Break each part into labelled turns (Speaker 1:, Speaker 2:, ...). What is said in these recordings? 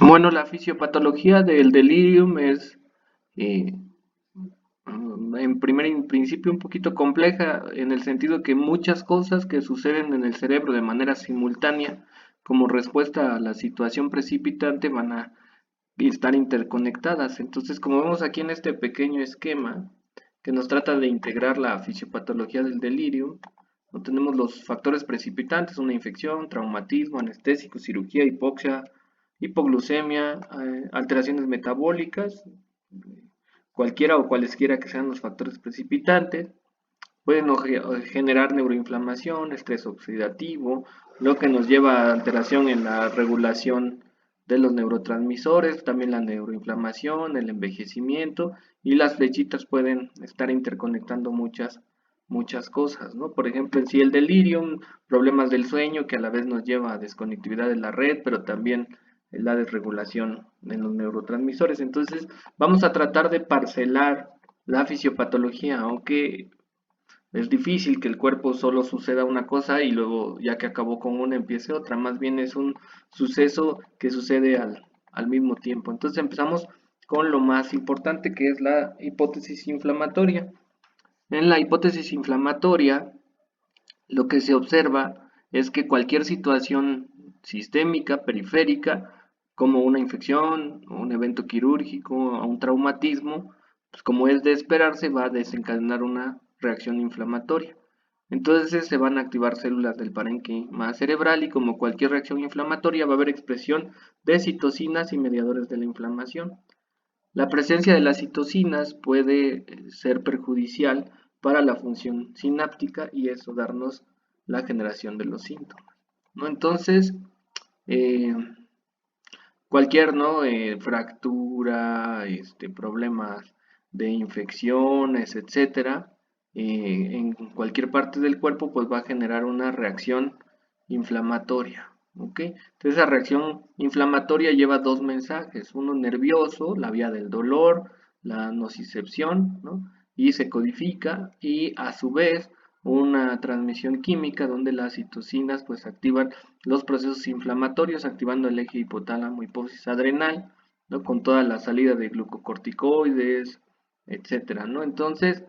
Speaker 1: Bueno, la fisiopatología del delirium es, eh, en principio, un poquito compleja en el sentido que muchas cosas que suceden en el cerebro de manera simultánea, como respuesta a la situación precipitante, van a estar interconectadas. Entonces, como vemos aquí en este pequeño esquema que nos trata de integrar la fisiopatología del delirium, no tenemos los factores precipitantes, una infección, traumatismo, anestésico, cirugía, hipoxia, hipoglucemia, alteraciones metabólicas, cualquiera o cualesquiera que sean los factores precipitantes, pueden generar neuroinflamación, estrés oxidativo, lo que nos lleva a alteración en la regulación de los neurotransmisores, también la neuroinflamación, el envejecimiento, y las flechitas pueden estar interconectando muchas cosas, ¿no? Por ejemplo, en sí el delirium, problemas del sueño que a la vez nos lleva a desconectividad de la red, pero también la desregulación de los neurotransmisores. Entonces, vamos a tratar de parcelar la fisiopatología, aunque es difícil que el cuerpo solo suceda una cosa y luego, ya que acabó con una, empiece otra. Más bien es un suceso que sucede al mismo tiempo. Entonces empezamos con lo más importante, que es la hipótesis inflamatoria. En la hipótesis inflamatoria, lo que se observa es que cualquier situación sistémica, periférica, como una infección, un evento quirúrgico o un traumatismo, pues como es de esperarse, va a desencadenar una reacción inflamatoria. Entonces se van a activar células del parénquima cerebral y como cualquier reacción inflamatoria va a haber expresión de citocinas y mediadores de la inflamación. La presencia de las citocinas puede ser perjudicial para la función sináptica y eso darnos la generación de los síntomas, ¿no? Entonces, eh, cualquier, ¿no? Fractura, problemas de infecciones, etcétera, en cualquier parte del cuerpo, pues va a generar una reacción inflamatoria, ¿ok? Entonces, esa reacción inflamatoria lleva dos mensajes, uno nervioso, la vía del dolor, la nocicepción, ¿no? Y se codifica, y a su vez una transmisión química donde las citocinas pues activan los procesos inflamatorios, activando el eje hipotálamo hipófisis adrenal, ¿no? Con toda la salida de glucocorticoides, etcétera, ¿no? Entonces,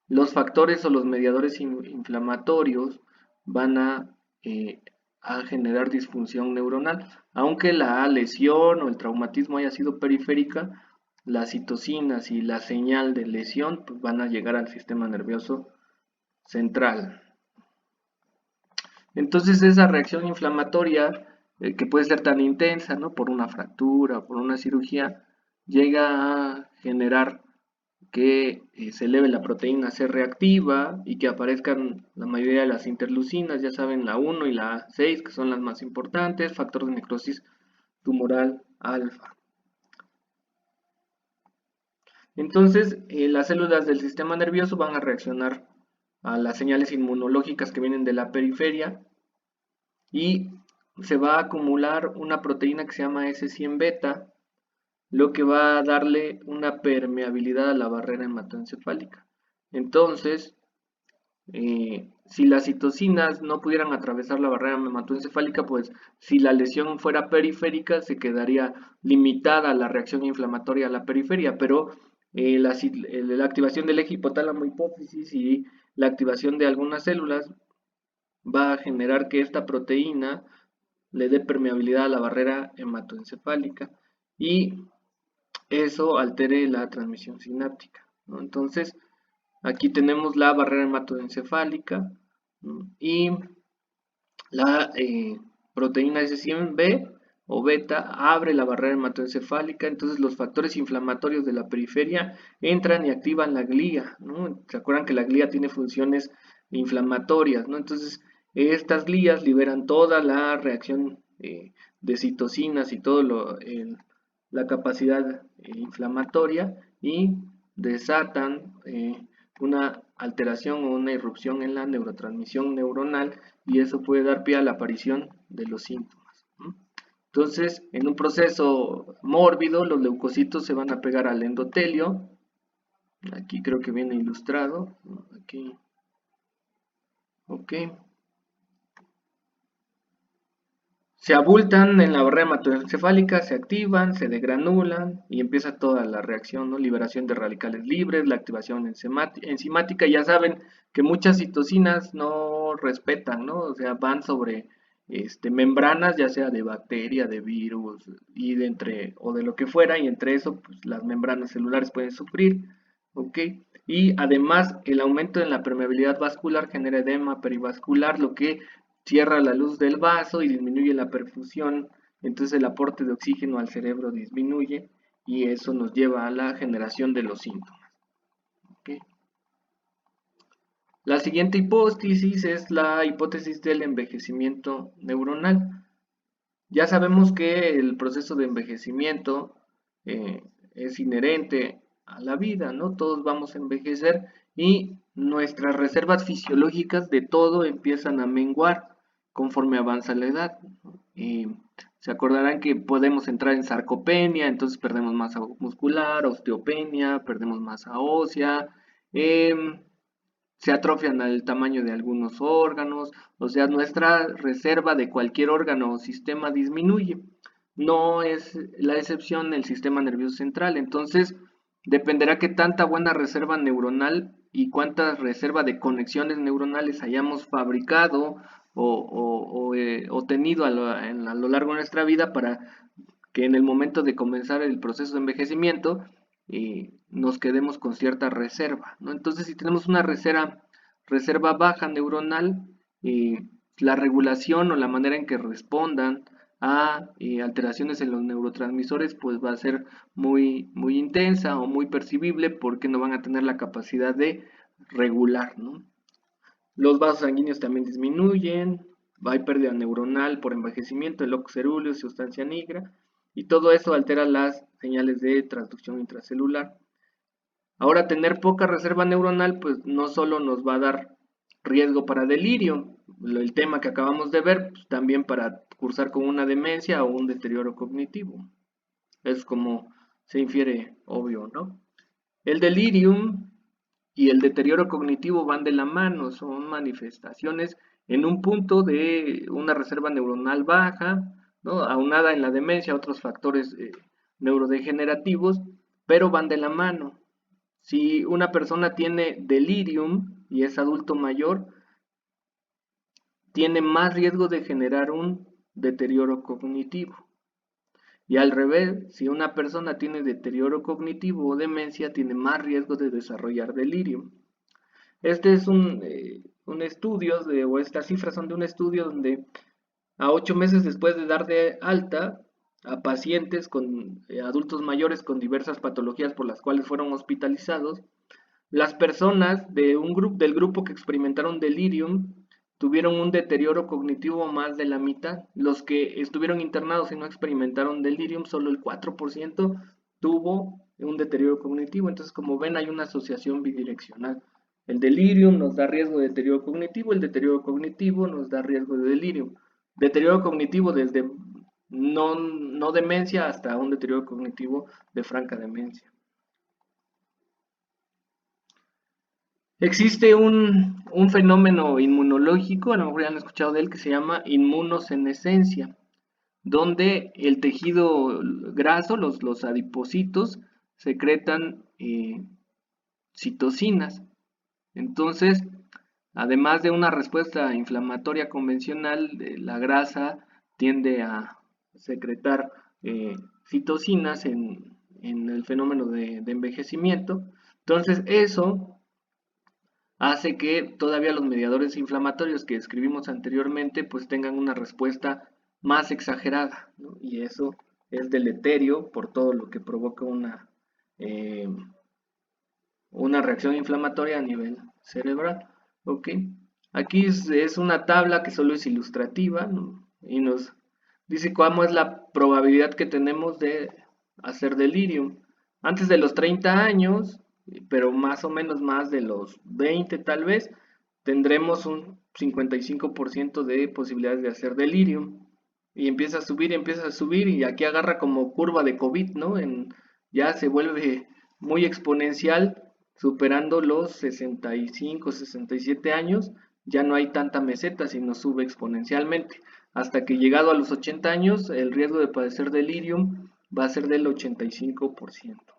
Speaker 1: los factores o los mediadores inflamatorios van a generar disfunción neuronal. Aunque la lesión o el traumatismo haya sido periférica, las citocinas y la señal de lesión pues, van a llegar al sistema nervioso central. Entonces esa reacción inflamatoria, que puede ser tan intensa, ¿no? Por una fractura, por una cirugía, llega a generar que se eleve la proteína C reactiva y que aparezcan la mayoría de las interleucinas, ya saben, la 1 y la 6, que son las más importantes, factor de necrosis tumoral alfa. Entonces, las células del sistema nervioso van a reaccionar a las señales inmunológicas que vienen de la periferia y se va a acumular una proteína que se llama S100 beta, lo que va a darle una permeabilidad a la barrera hematoencefálica. Entonces, si las citocinas no pudieran atravesar la barrera hematoencefálica, pues si la lesión fuera periférica, se quedaría limitada la reacción inflamatoria a la periferia, pero la activación del eje hipotálamo hipófisis y la activación de algunas células va a generar que esta proteína le dé permeabilidad a la barrera hematoencefálica y eso altere la transmisión sináptica, ¿no? Entonces, aquí tenemos la barrera hematoencefálica, ¿no? Y la proteína S100B o beta abre la barrera hematoencefálica, entonces los factores inflamatorios de la periferia entran y activan la glía, ¿no? ¿Se acuerdan que la glía tiene funciones inflamatorias, ¿no? Entonces, estas glías liberan toda la reacción de citocinas y todo la capacidad inflamatoria y desatan una alteración o una irrupción en la neurotransmisión neuronal y eso puede dar pie a la aparición de los síntomas, ¿no? Entonces, en un proceso mórbido, los leucocitos se van a pegar al endotelio. Aquí creo que viene ilustrado. Aquí, ok. se abultan en la barrera hematoencefálica, se activan, se degranulan y empieza toda la reacción, ¿no? Liberación de radicales libres, la activación enzimática. Ya saben que muchas citocinas no respetan, ¿no? O sea, van sobre membranas, ya sea de bacteria, de virus y de entre o de lo que fuera, y entre eso pues, las membranas celulares pueden sufrir, ¿ok? Y además el aumento en la permeabilidad vascular genera edema perivascular, lo que cierra la luz del vaso y disminuye la perfusión, entonces el aporte de oxígeno al cerebro disminuye y eso nos lleva a la generación de los síntomas. ¿Okay? La siguiente hipótesis es la hipótesis del envejecimiento neuronal. Ya sabemos que el proceso de envejecimiento es inherente a la vida, ¿no? Todos vamos a envejecer y nuestras reservas fisiológicas de todo empiezan a menguar conforme avanza la edad. Y se acordarán que podemos entrar en sarcopenia, entonces perdemos masa muscular, osteopenia, perdemos masa ósea, eh, se atrofian al tamaño de algunos órganos, o sea, nuestra reserva de cualquier órgano o sistema disminuye. No es la excepción el sistema nervioso central, entonces dependerá qué tanta buena reserva neuronal y cuánta reserva de conexiones neuronales hayamos fabricado o tenido a lo largo de nuestra vida para que en el momento de comenzar el proceso de envejecimiento nos quedemos con cierta reserva, ¿no? Entonces, si tenemos una reserva baja neuronal, la regulación o la manera en que respondan a alteraciones en los neurotransmisores, pues va a ser muy intensa o muy percibible porque no van a tener la capacidad de regular, ¿no? Los vasos sanguíneos también disminuyen, hay pérdida neuronal por envejecimiento, el locus cerúleus, sustancia negra, y todo eso altera las señales de transducción intracelular. Ahora, tener poca reserva neuronal, pues no solo nos va a dar riesgo para delirio, el tema que acabamos de ver, pues, también para cursar con una demencia o un deterioro cognitivo. Es como se infiere obvio, ¿no? El delirium y el deterioro cognitivo van de la mano, son manifestaciones en un punto de una reserva neuronal baja, ¿no? Aunada en la demencia a otros factores neurodegenerativos, pero van de la mano. Si una persona tiene delirium y es adulto mayor, tiene más riesgo de generar un deterioro cognitivo. Y al revés, si una persona tiene deterioro cognitivo o demencia, tiene más riesgo de desarrollar delirium. Este es un estudio, o estas cifras son de un estudio donde a 8 meses después de dar de alta a pacientes con adultos mayores con diversas patologías por las cuales fueron hospitalizados, las personas del grupo que experimentaron delirium tuvieron un deterioro cognitivo más de la mitad. Los que estuvieron internados y no experimentaron delirium, solo el 4% tuvo un deterioro cognitivo. Entonces, como ven, hay una asociación bidireccional. El delirium nos da riesgo de deterioro cognitivo, el deterioro cognitivo nos da riesgo de delirium. Deterioro cognitivo desde no demencia hasta un deterioro cognitivo de franca demencia. Existe un fenómeno inmunológico, a lo mejor ya han escuchado de él, que se llama inmunosenescencia, donde el tejido graso, los adipocitos, secretan citocinas. Entonces, además de una respuesta inflamatoria convencional, la grasa tiende a secretar citocinas en el fenómeno de envejecimiento. Entonces, eso hace que todavía los mediadores inflamatorios que describimos anteriormente pues tengan una respuesta más exagerada, ¿no? Y eso es deleterio por todo lo que provoca una reacción inflamatoria a nivel cerebral. ¿Ok? Aquí es una tabla que solo es ilustrativa, ¿no? Y nos dice cómo es la probabilidad que tenemos de hacer delirium. Antes de los 30 años, pero más o menos más de los 20 tal vez, tendremos un 55% de posibilidades de hacer delirium. Y empieza a subir y aquí agarra como curva de COVID, ¿no? Ya se vuelve muy exponencial, superando los 65, 67 años ya no hay tanta meseta, sino sube exponencialmente, hasta que llegado a los 80 años, el riesgo de padecer delirium va a ser del 85%.